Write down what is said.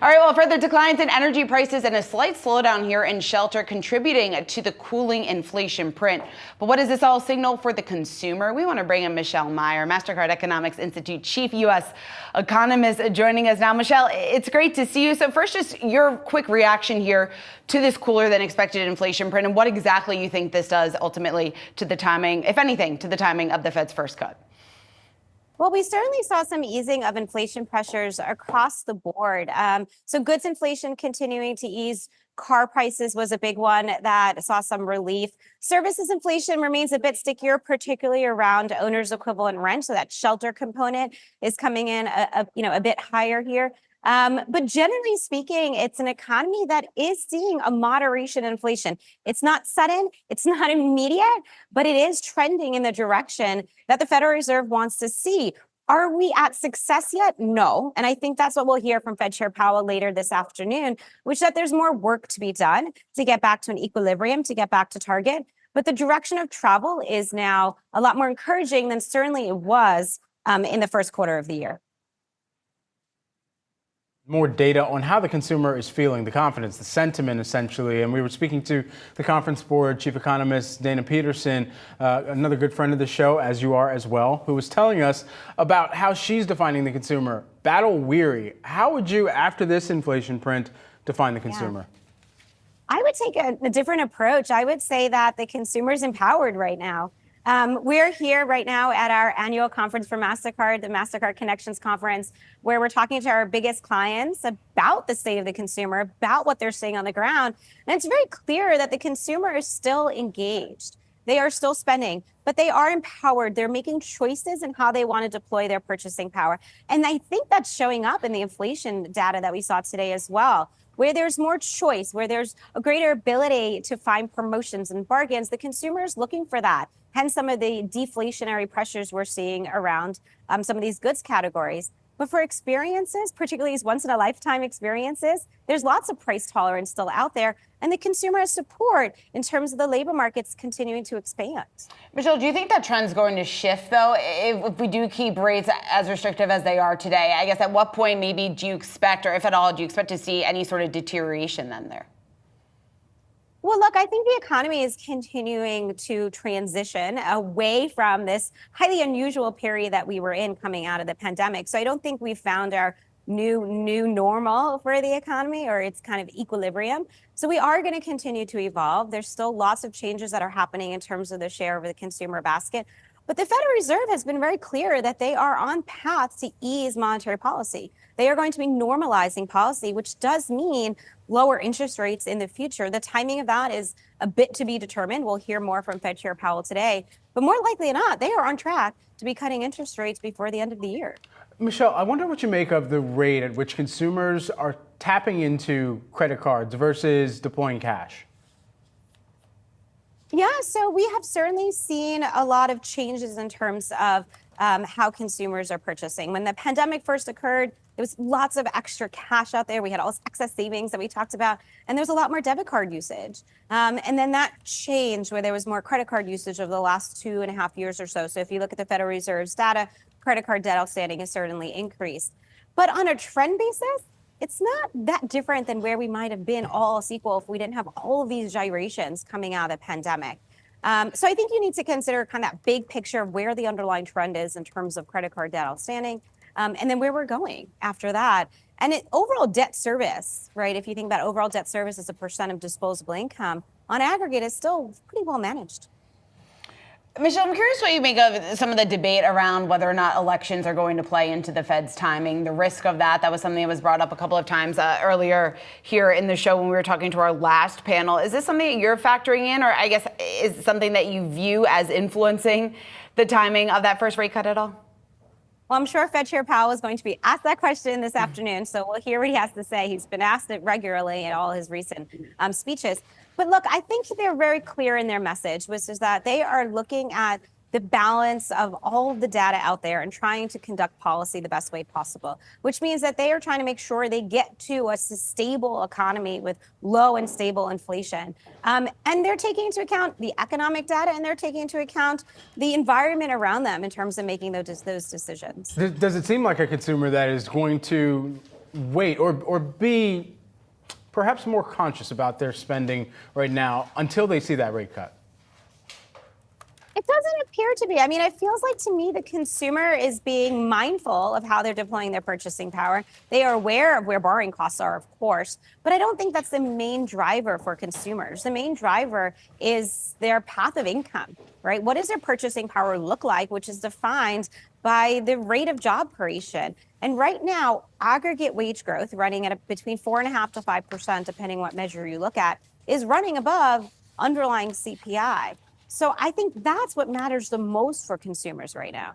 All right, well, further declines in energy prices and a slight slowdown here in shelter contributing to the cooling inflation print. But what does this all signal for the consumer? We want to bring in Michelle Meyer, Mastercard Economics Institute Chief U.S. Economist, joining us now. Michelle, it's great to see you. So first, just your quick reaction here to this cooler than expected inflation print and what exactly you think this does ultimately to the timing, if anything, to the timing of the Fed's first cut. Well, we certainly saw some easing of inflation pressures across the board. So goods inflation continuing to ease. Car prices was a big one that saw some relief. Services inflation remains a bit stickier, particularly around owner's equivalent rent. So that shelter component is coming in a bit higher here. But generally speaking, it's an economy that is seeing a moderation in inflation. It's not sudden, it's not immediate, but it is trending in the direction that the Federal Reserve wants to see. Are we at success yet? No. And I think that's what we'll hear from Fed Chair Powell later this afternoon, which that there's more work to be done to get back to an equilibrium, to get back to target. But the direction of travel is now a lot more encouraging than certainly it was in the first quarter of the year. More data on how the consumer is feeling, the confidence, the sentiment, essentially. And we were speaking to the Conference Board Chief Economist, Dana Peterson, another good friend of the show, as you are as well, who was telling us about how she's defining the consumer. Battle weary. How would you, after this inflation print, define the consumer? I would take a different approach. I would say that the consumer is empowered right now. We're here right now at our annual conference for Mastercard, the Mastercard Connections Conference, where we're talking to our biggest clients about the state of the consumer, about what they're seeing on the ground. And it's very clear that the consumer is still engaged. They are still spending, but they are empowered. They're making choices in how they want to deploy their purchasing power. And I think that's showing up in the inflation data that we saw today as well. Where there's more choice, where there's a greater ability to find promotions and bargains, the consumer is looking for that. Hence some of the deflationary pressures we're seeing around some of these goods categories. But for experiences, particularly these once-in-a-lifetime experiences, there's lots of price tolerance still out there. And the consumer has support in terms of the labor markets continuing to expand. Michelle, do you think that trend's going to shift, though, if we do keep rates as restrictive as they are today? I guess at what point maybe do you expect, or if at all, do you expect to see any sort of deterioration then there? Well, look, I think the economy is continuing to transition away from this highly unusual period that we were in coming out of the pandemic. So I don't think we've found our new normal for the economy, or its kind of equilibrium. So we are going to continue to evolve. There's still lots of changes that are happening in terms of the share of the consumer basket. But the Federal Reserve has been very clear that they are on path to ease monetary policy. They are going to be normalizing policy, which does mean lower interest rates in the future. The timing of that is a bit to be determined. We'll hear more from Fed Chair Powell today. But more likely than not, they are on track to be cutting interest rates before the end of the year. Michelle, I wonder what you make of the rate at which consumers are tapping into credit cards versus deploying cash. Yeah, so we have certainly seen a lot of changes in terms of how consumers are purchasing. When the pandemic first occurred, there was lots of extra cash out there. We had all this excess savings that we talked about, and there's a lot more debit card usage. And then that changed where there was more credit card usage over the last 2.5 years or so. So if you look at the Federal Reserve's data, credit card debt outstanding has certainly increased. But on a trend basis, it's not that different than where we might have been all else equal if we didn't have all of these gyrations coming out of the pandemic. So I think you need to consider kind of that big picture of where the underlying trend is in terms of credit card debt outstanding, and then where we're going after that. And overall debt service, right? If you think about overall debt service as a percent of disposable income, on aggregate is still pretty well managed. Michelle, I'm curious what you make of some of the debate around whether or not elections are going to play into the Fed's timing, the risk of that. That was something that was brought up a couple of times earlier here in the show when we were talking to our last panel. Is this something that you're factoring in, or I guess is it something that you view as influencing the timing of that first rate cut at all? Well, I'm sure Fed Chair Powell is going to be asked that question this afternoon, so we'll hear what he has to say. He's been asked it regularly in all his recent speeches. But look, I think they're very clear in their message, which is that they are looking at the balance of all of the data out there and trying to conduct policy the best way possible, which means that they are trying to make sure they get to a stable economy with low and stable inflation. And they're taking into account the economic data, and they're taking into account the environment around them in terms of making those decisions. Does it seem like a consumer that is going to wait or be perhaps more conscious about their spending right now until they see that rate cut? It doesn't appear to be. I mean, it feels like to me the consumer is being mindful of how they're deploying their purchasing power. They are aware of where borrowing costs are, of course, but I don't think that's the main driver for consumers. The main driver is their path of income, right? What does their purchasing power look like, which is defined by the rate of job creation. And right now, aggregate wage growth running at between 4.5% to 5%, depending what measure you look at, is running above underlying CPI. So I think that's what matters the most for consumers right now.